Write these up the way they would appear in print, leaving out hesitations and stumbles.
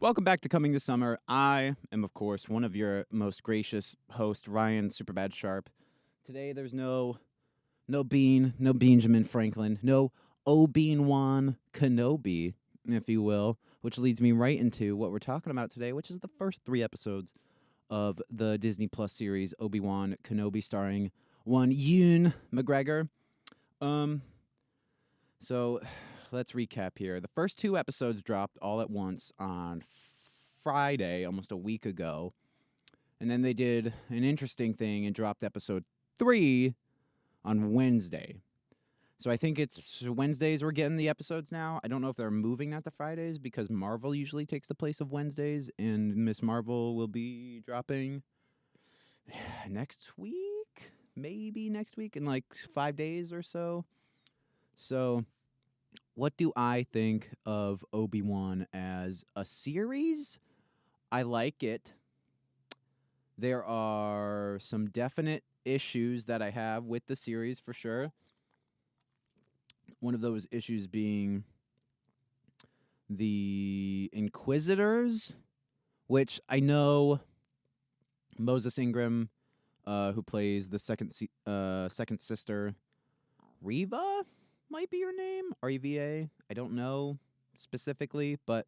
Welcome back to Coming This Summer. I am, of course, one of your most gracious hosts, Ryan Superbad Sharp. Today, there's no Bean, no Benjamin Franklin, no Obi-Wan Kenobi, if you will, which leads me right into what we're talking about today, which is the first 3 episodes of the Disney Plus series Obi-Wan Kenobi, starring one Ewan McGregor. So let's recap here. The first 2 episodes dropped all at once on Friday, almost a week ago. And then they did an interesting thing and dropped episode 3 on Wednesday. So I think it's Wednesdays we're getting the episodes now. I don't know if they're moving that to Fridays because Marvel usually takes the place of Wednesdays, and Miss Marvel will be dropping next week, maybe next week, in like 5 days or so. So what do I think of Obi-Wan as a series? I like it. There are some definite issues that I have with the series for sure. One of those issues being the Inquisitors, which I know Moses Ingram, who plays the second sister, Reva might be her name, R-E-V-A. I don't know specifically, but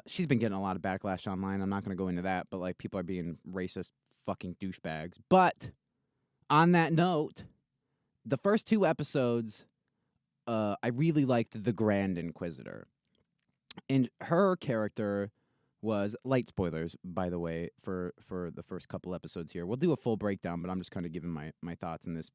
she's been getting a lot of backlash online. I'm not going to go into that, but like people are being racist fucking douchebags. But on that note, the first 2 episodes, I really liked the Grand Inquisitor. And her character was, light spoilers, by the way, for the first couple episodes here. We'll do a full breakdown, but I'm just kind of giving my thoughts, and this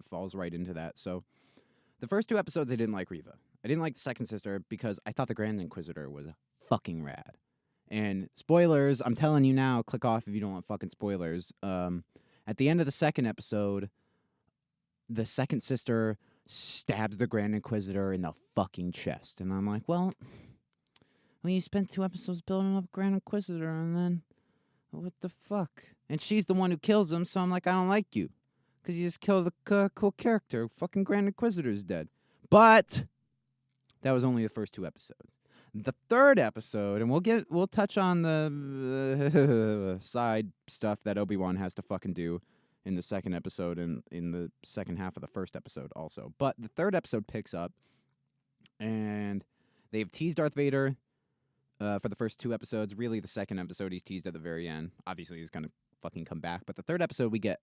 falls right into that. So the first 2 episodes, I didn't like Reva. I didn't like the second sister because I thought the Grand Inquisitor was fucking rad. And spoilers, I'm telling you now, click off if you don't want fucking spoilers. At the end of the second episode, the second sister stabs the Grand Inquisitor in the fucking chest. And I'm like, well, you spent 2 episodes building up Grand Inquisitor, and then what the fuck? And she's the one who kills him, so I'm like, I don't like you. Because you just killed the cool character. Fucking Grand Inquisitor's dead. But that was only the first 2 episodes. The third episode, and we'll touch on the side stuff that Obi-Wan has to fucking do in the second episode and in the second half of the first episode also. But the third episode picks up, and they've teased Darth Vader for the first 2 episodes. Really, the second episode he's teased at the very end. Obviously, he's going to fucking come back. But the third episode, we get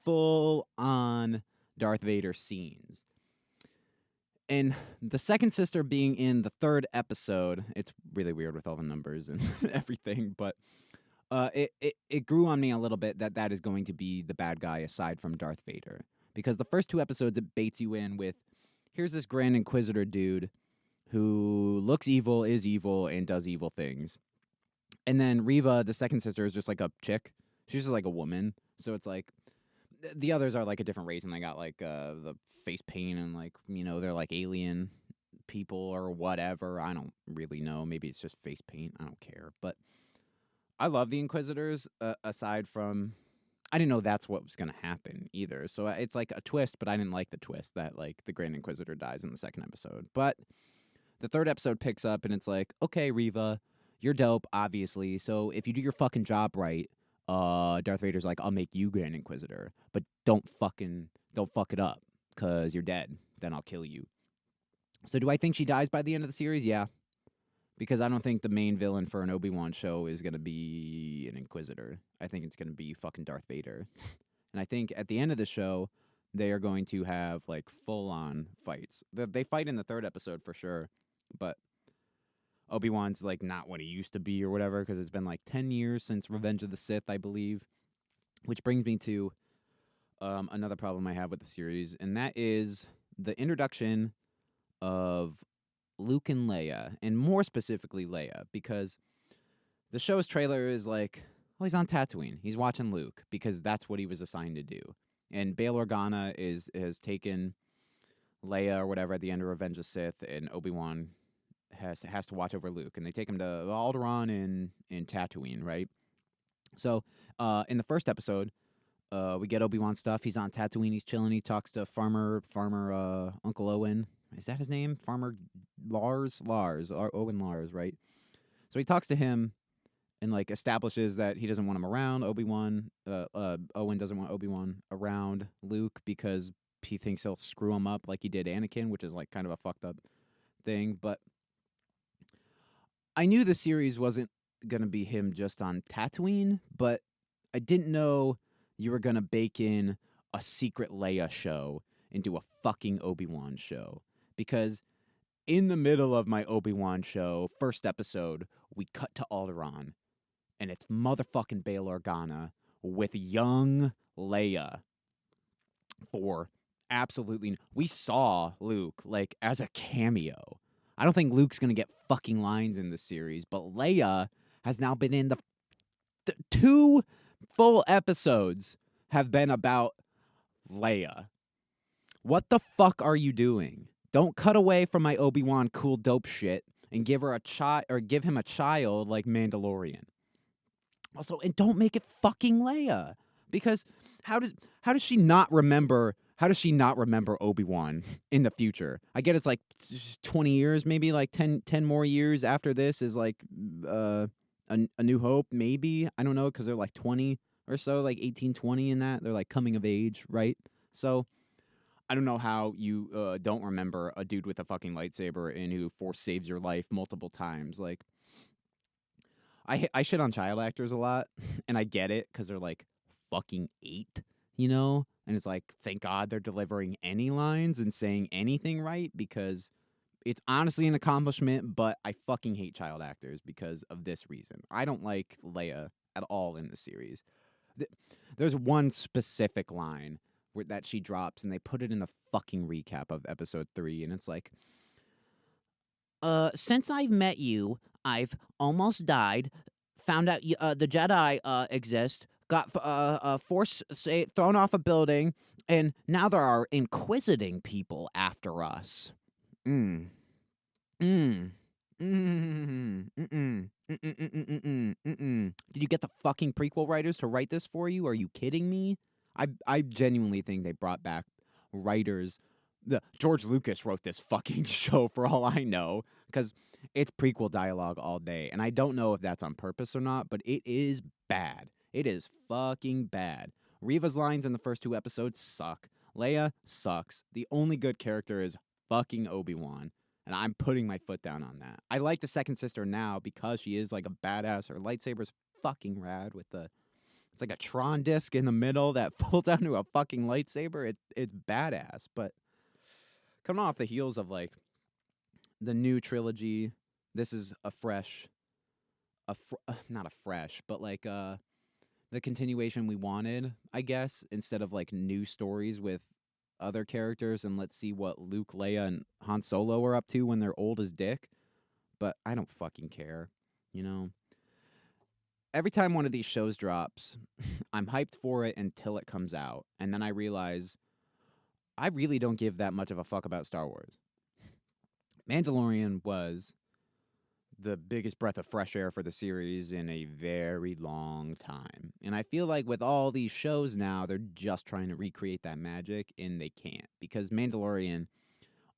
full-on Darth Vader scenes. And the second sister being in the third episode, it's really weird with all the numbers and everything, but it grew on me a little bit that is going to be the bad guy aside from Darth Vader. Because the first 2 episodes, it baits you in with, here's this Grand Inquisitor dude who looks evil, is evil, and does evil things. And then Reva, the second sister, is just like a chick. She's just like a woman. So it's like, the others are like a different race, and they got like the face paint, and like, you know, they're like alien people or whatever. I don't really know. Maybe it's just face paint. I don't care. But I love the Inquisitors, aside from, I didn't know that's what was going to happen either. So it's like a twist, but I didn't like the twist that like the Grand Inquisitor dies in the second episode. But the third episode picks up, and it's like, okay, Reva, you're dope, obviously. So if you do your fucking job right, Darth Vader's like, I'll make you Grand Inquisitor, but don't fuck it up, because you're dead. Then I'll kill you. So do I think she dies by the end of the series? Yeah. Because I don't think the main villain for an Obi-Wan show is going to be an Inquisitor. I think it's going to be fucking Darth Vader. And I think at the end of the show, they are going to have, like, full-on fights. They fight in the third episode for sure, but Obi-Wan's, like, not what he used to be or whatever, because it's been, like, 10 years since Revenge of the Sith, I believe. Which brings me to another problem I have with the series, and that is the introduction of Luke and Leia, and more specifically Leia, because the show's trailer is like, oh, he's on Tatooine. He's watching Luke, because that's what he was assigned to do. And Bail Organa has taken Leia or whatever at the end of Revenge of the Sith, and Obi-Wan has to watch over Luke, and they take him to Alderaan in Tatooine, right? So in the first episode, we get Obi-Wan stuff. He's on Tatooine. He's chilling. He talks to Farmer Uncle Owen. Is that his name? Farmer Owen Lars, right? So he talks to him and like establishes that he doesn't want him around. Owen doesn't want Obi-Wan around Luke because he thinks he'll screw him up like he did Anakin, which is like kind of a fucked up thing. But I knew the series wasn't gonna be him just on Tatooine, but I didn't know you were gonna bake in a secret Leia show into a fucking Obi-Wan show. Because in the middle of my Obi-Wan show, first episode, we cut to Alderaan, and it's motherfucking Bail Organa with young Leia for absolutely. We saw Luke like as a cameo. I don't think Luke's gonna get fucking lines in this series, but Leia has now been in the 2 full episodes have been about Leia. What the fuck are you doing? Don't cut away from my Obi-Wan cool dope shit and give her a child or give him a child like Mandalorian. Also, and don't make it fucking Leia, because how does she not remember? How does she not remember Obi-Wan in the future? I get it's like 20 years, maybe like 10 more years after this is like a New Hope, maybe. I don't know, because they're like 20 or so, like 18, 20 in that. They're like coming of age, right? So I don't know how you don't remember a dude with a fucking lightsaber and who force saves your life multiple times. Like, I shit on child actors a lot, and I get it because they're like fucking 8, you know? And it's like, thank God they're delivering any lines and saying anything right, because it's honestly an accomplishment, but I fucking hate child actors because of this reason. I don't like Leia at all in the series. There's one specific line that she drops, and they put it in the fucking recap of episode 3, and it's like, since I've met you, I've almost died, found out the Jedi exist, got force thrown off a building, and now there are inquisiting people after us. Mm. Mm. Mm. Mm-mm. Mm-mm. Mm-mm. Did you get the fucking prequel writers to write this for you? Are you kidding me? I genuinely think they brought back writers. George Lucas wrote this fucking show for all I know, because it's prequel dialogue all day, and I don't know if that's on purpose or not, but it is bad. It is fucking bad. Reva's lines in the first 2 episodes suck. Leia sucks. The only good character is fucking Obi-Wan, and I'm putting my foot down on that. I like the second sister now because she is like a badass. Her lightsaber's fucking rad with it's like a Tron disc in the middle that folds out into a fucking lightsaber. It's badass, but coming off the heels of like the new trilogy, this is not a fresh, but like the continuation we wanted, I guess, instead of like new stories with other characters, and let's see what Luke, Leia, and Han Solo are up to when they're old as dick. But I don't fucking care, you know? Every time one of these shows drops, I'm hyped for it until it comes out, and then I realize I really don't give that much of a fuck about Star Wars. Mandalorian was the biggest breath of fresh air for the series in a very long time. And I feel like with all these shows now, they're just trying to recreate that magic, and they can't. Because Mandalorian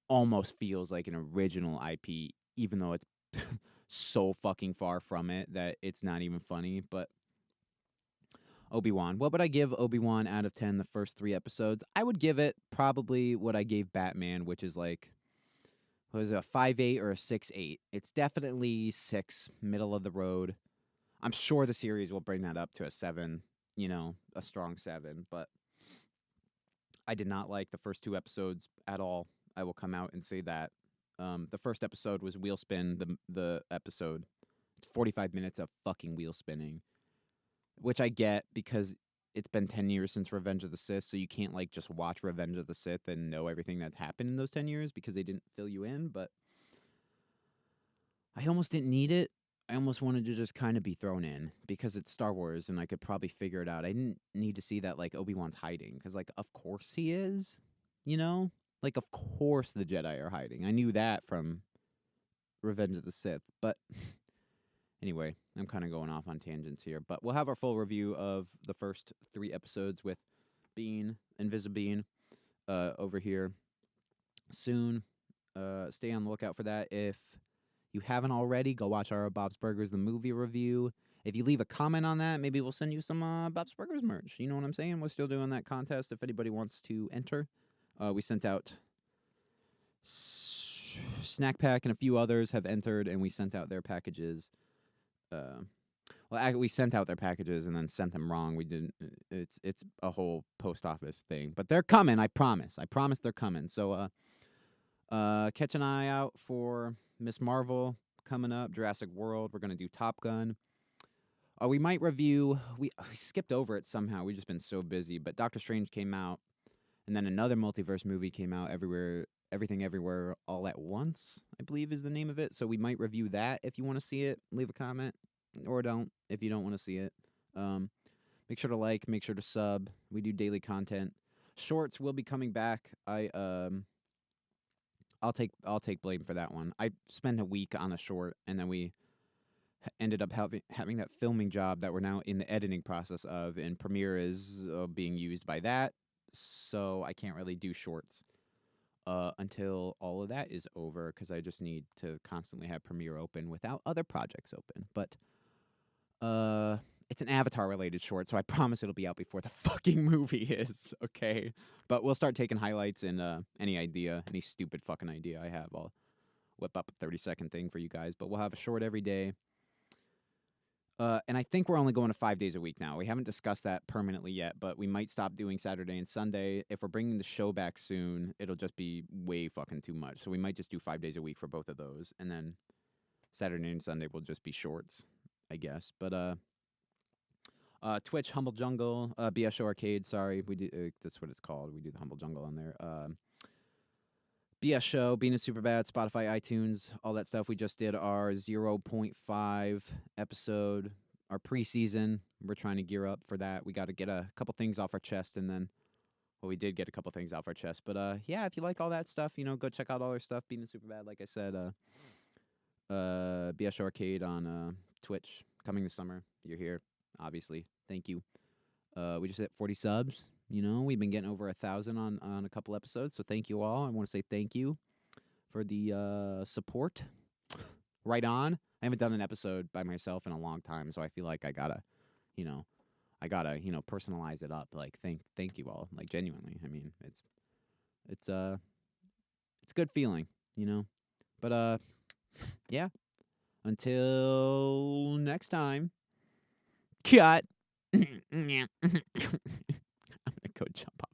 almost feels like an original IP, even though it's so fucking far from it that it's not even funny. But Obi-Wan. What would I give Obi-Wan out of 10 the first 3 episodes? I would give it probably what I gave Batman, which is like, was it a 5.8 or a 6.8? It's definitely 6, middle of the road. I'm sure the series will bring that up to a 7, you know, a strong 7, but I did not like the first 2 episodes at all. I will come out and say that. The first episode was wheel spin, the episode. It's 45 minutes of fucking wheel spinning, which I get because it's been 10 years since Revenge of the Sith, so you can't like just watch Revenge of the Sith and know everything that's happened in those 10 years because they didn't fill you in, but I almost didn't need it. I almost wanted to just kind of be thrown in because it's Star Wars and I could probably figure it out. I didn't need to see that like Obi-Wan's hiding, because like of course he is, you know? Like of course the Jedi are hiding. I knew that from Revenge of the Sith, but anyway, I'm kind of going off on tangents here, but we'll have our full review of the first 3 episodes with Bean, Invisibean, over here soon. Stay on the lookout for that. If you haven't already, go watch our Bob's Burgers the movie review. If you leave a comment on that, maybe we'll send you some Bob's Burgers merch. You know what I'm saying? We're still doing that contest if anybody wants to enter. We sent out Snack Pack and a few others have entered, and we sent out their packages. We sent out their packages and then sent them wrong. We didn't. It's a whole post office thing, but they're coming. I promise. I promise they're coming. So catch an eye out for Miss Marvel coming up. Jurassic World. We're gonna do Top Gun. We might review. We skipped over it somehow. We've just been so busy. But Doctor Strange came out, and then another multiverse movie came out. Everything, Everywhere, All at Once, I believe is the name of it. So we might review that if you want to see it. Leave a comment, or don't if you don't want to see it. Make sure to like. Make sure to sub. We do daily content. Shorts will be coming back. I'll take blame for that one. I spent a week on a short, and then we ended up having that filming job that we're now in the editing process of, and Premiere is being used by that, so I can't really do shorts until all of that is over, because I just need to constantly have Premiere open without other projects open. But it's an Avatar-related short, so I promise it'll be out before the fucking movie is, okay? But we'll start taking highlights and any stupid fucking idea I have, I'll whip up a 30-second thing for you guys. But we'll have a short every day. And I think we're only going to 5 days a week now. We haven't discussed that permanently yet, but we might stop doing Saturday and Sunday. If we're bringing the show back soon, it'll just be way fucking too much. So we might just do 5 days a week for both of those, and then Saturday and Sunday will just be shorts, I guess. But Twitch, Humble Jungle, BS Show Arcade. Sorry, we do. That's what it's called. We do the Humble Jungle on there. BS Show, Being a Superbad, Spotify, iTunes, all that stuff. We just did our 0.5 episode, our preseason. We're trying to gear up for that. We got to get a couple things off our chest, and then, well, we did get a couple things off our chest. But yeah, if you like all that stuff, go check out all our stuff. Being a Superbad, like I said, BS Show Arcade on Twitch coming this summer. You're here, obviously. Thank you. We just hit 40 subs. We've been getting over 1,000 on a couple episodes, so thank you all. I want to say thank you for the support. Right on. I haven't done an episode by myself in a long time, so I feel like I gotta personalize it up. Like, thank you all. Like, genuinely. I mean, it's a good feeling, But yeah. Until next time. Cut. I'm gonna go jump off.